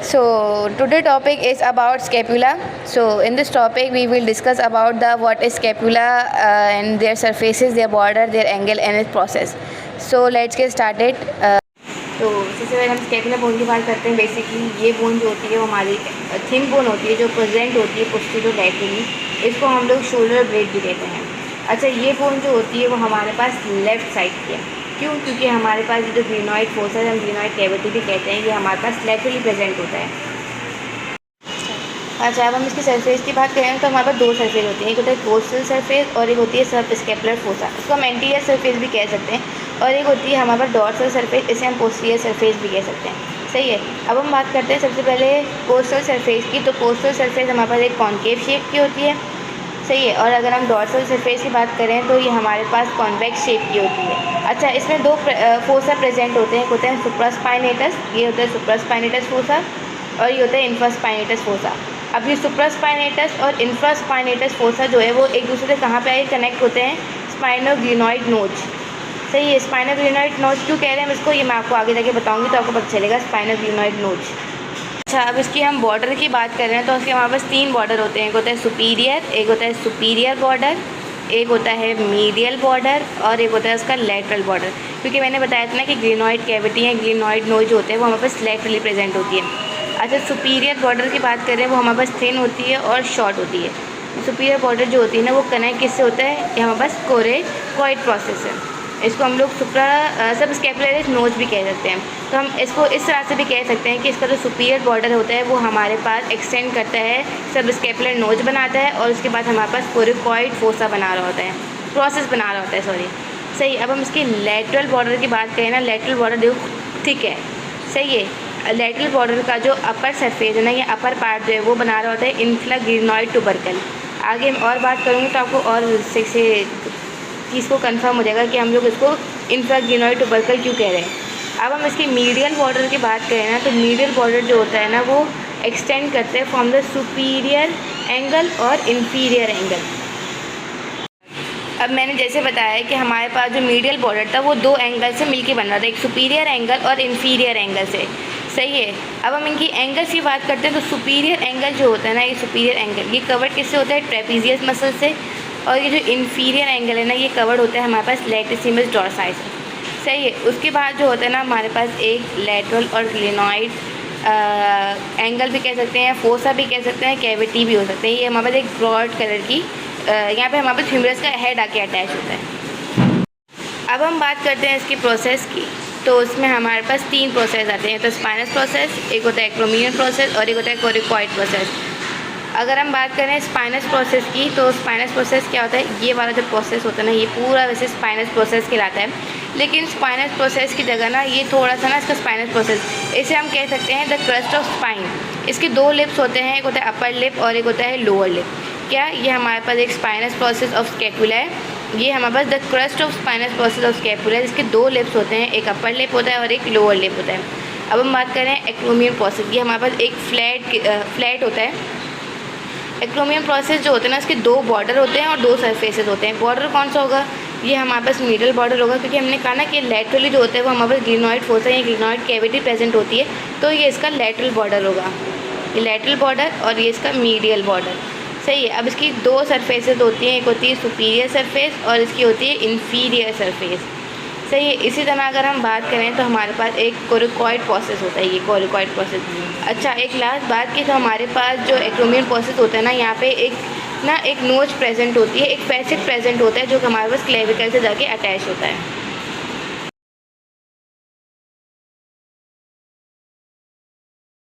So today topic is about scapula. So in this topic we will discuss about the what is scapula and their surfaces, their border, their angle and its process. So let's get started. तो सबसे पहले हम scapula bone की बात करते हैं। Basically ये bone जो होती है वो हमारी थिन बोन होती है जो प्रेजेंट होती है पोस्टीरियर लैटरली। इसको हम लोग शोल्डर ब्लेड भी कहते हैं। अच्छा, ये बोन जो होती है वो हमारे पास लेफ़्ट साइड की है। क्यों? क्योंकि हमारे पास जो ग्रीनॉइड फोसा है, हम ग्रीनॉइड कैविटी भी कहते हैं, ये हमारे पास लैटरली प्रेजेंट होता है। अच्छा, अब हम इसकी सरफेस की बात करें तो हमारे पास दो सरफेस होती हैं। एक होता है कोस्टल सरफेस और एक होती है सब स्कैपुलर फोसा। इसको हम एंटीरियर सरफेस भी कह सकते हैं। और एक होती है हमारे पास डॉर्सल सरफेस, इसे हम पोस्टीरियर सरफेस भी कह सकते हैं। सही है। अब हम बात करते हैं सबसे पहले कोस्टल सरफेस की। तो कोस्टल सरफेस हमारे पास एक कॉन्केव शेप की होती है। सही है। और अगर हम डॉर्सल सरफेस की बात करें तो ये हमारे पास कॉन्वेक्स शेप की होती है। अच्छा, इसमें दो फोसा प्रेजेंट होते हैं। एक होता है सुप्रास्पाइनेटस, ये होता है सुप्रास्पाइनेटस फोसा, और ये होता है इंफ्रास्पाइनेटस फोसा। अब ये सुप्रास्पाइनेटस और इंफ्रास्पाइनेटस फोसा जो है वो एक दूसरे से कहाँ पे आए कनेक्ट होते हैं? स्पाइनोग्लिनॉइड नोच। सही है। स्पाइनोग्लिनॉइड नोच क्यों कह रहे हैं हम इसको, ये मैं आपको आगे जाके बताऊंगी तो आपको पता चलेगा स्पाइनोग्लिनॉइड नोच। अच्छा, अब इसकी हम बॉर्डर की बात कर रहे हैं तो उसके हमारे पास तीन बॉर्डर होते हैं। एक होता है सुपीरियर, एक होता है सुपीरियर बॉर्डर, एक होता है मीडियल बॉर्डर और एक होता है उसका लेटरल बॉर्डर। क्योंकि मैंने बताया था ना कि ग्लिनॉइड कैविटी या ग्लिनॉइड नोच जो होते हैं वो हमारे पास लेटरली प्रेजेंट होती है। अच्छा, सुपीरियर बॉर्डर की बात करें वो हमारे पास थिन होती है और शॉर्ट होती है। सुपीरियर बॉर्डर जो होती है ना वो कनेक्ट किससे होता है? ये हमारे पास कोरेकॉइड प्रोसेस है। इसको हम लोग सब स्कैपुलरिस नोच भी कह सकते हैं। तो हम इसको इस तरह से भी कह सकते हैं कि इसका जो सुपीरियर बॉर्डर होता है वो हमारे पास एक्सटेंड करता है, सब स्कैपुलर नोच बनाता है और उसके बाद हमारे पास कोरेकॉइड फोसा बना रहा होता है, प्रोसेस बना रहा होता है, सॉरी। सही। अब हम इसकी लेटरल बॉर्डर की बात करें ना, लेटरल बॉर्डर देखो थिक है। सही है। लेटरल बॉर्डर का जो अपर सरफेस है ना, ये अपर पार्ट जो है वो बना रहा होता है इंफ्राग्लिनॉइड ट्यूबरकल। आगे मैं और बात करूँगी तो आपको और से चीज़ को कंफर्म हो जाएगा कि हम लोग इसको इंफ्राग्लिनॉइड ट्यूबरकल क्यों कह रहे हैं। अब हम इसकी मीडियल बॉर्डर की बात करें ना तो मीडियल बॉर्डर जो होता है ना वो एक्सटेंड करते हैं फ्रॉम द सुपीरियर एंगल और इन्फीरियर एंगल। अब मैंने जैसे बताया कि हमारे पास जो मीडियल बॉर्डर था वो दो एंगल से मिलके बन रहा था, एक सुपीरियर एंगल और इन्फीरियर एंगल से। सही है। अब हम इनकी एंगल्स की बात करते हैं तो सुपीरियर एंगल जो होता है ना, ये सुपीरियर एंगल ये कवर्ड किससे होता है? ट्रेपीजियस मसल से। और ये जो इन्फीरियर एंगल है ना ये कवर्ड होता है हमारे पास लैटिसिमस डॉर्साई से। सही है। उसके बाद जो होता है ना हमारे पास एक लेटरल और ग्लिनॉइड एंगल भी कह सकते हैं, फोसा भी कह सकते हैं, कैविटी भी हो सकते हैं। ये हमारे पास एक ब्रॉड कलर की यहाँ पे हमारे पास ह्यूमरस का हेड आके अटैच होता है। अब हम बात करते हैं इसकी प्रोसेस की। तो उसमें हमारे पास तीन प्रोसेस आते हैं। तो स्पाइनस प्रोसेस, एक होता है एक्रोमियन प्रोसेस और एक होता है कोरिकॉइड प्रोसेस। अगर हम बात करें स्पाइनस प्रोसेस की तो स्पाइनस प्रोसेस क्या होता है? ये वाला जो प्रोसेस होता है ना ये पूरा वैसे स्पाइनस प्रोसेस कहलाता है। लेकिन स्पाइनस प्रोसेस की जगह ना ये थोड़ा सा ना इसका स्पाइनस प्रोसेस, इसे हम कह सकते हैं द क्रस्ट ऑफ स्पाइन। इसके दो लिप्स होते हैं, एक होता है अपर लिप और एक होता है लोअर लिप। क्या? ये हमारे पास एक स्पाइनस प्रोसेस ऑफ स्कैपुला है। ये हमारे पास the crest of spinous process of scapula है। इसके दो लिप्स होते हैं, एक अपर लिप होता है और एक लोअर लिप होता है। अब हम बात करें एक्रोमियन प्रोसेस। ये हमारे पास एक फ्लैट होता है। एक्रोमियन प्रोसेस जो होता है ना इसके दो बॉर्डर होते हैं और दो सरफेसेस होते हैं। बॉर्डर कौन सा होगा? ये हमारे पास मिडल बॉर्डर होगा, क्योंकि हमने कहा ना कि लेटरली जो होता है वो हमारे पास ग्लिनॉइड फोसा या ग्लिनॉइड कैविटी प्रेजेंट होती है, तो ये इसका लेटरल बॉर्डर होगा। ये लेटरल बॉर्डर और ये इसका मीडियल बॉर्डर। सही है। अब इसकी दो सरफेसेस होती हैं, एक होती है सुपीरियर सरफेस और इसकी होती है इन्फीरियर सरफेस। सही है। इसी तरह अगर हम बात करें तो हमारे पास एक कोरिकॉइड प्रोसेस होता है, ये कोरिकॉइड प्रोसेस। अच्छा, एक लास्ट बात की तो हमारे पास जो एक्रोमियन प्रोसेस होता है ना यहाँ पे एक नोच प्रेजेंट होती है, एक फैसेट प्रेजेंट होता है जो कि हमारे पास क्लेविकल से जाके अटैच होता है।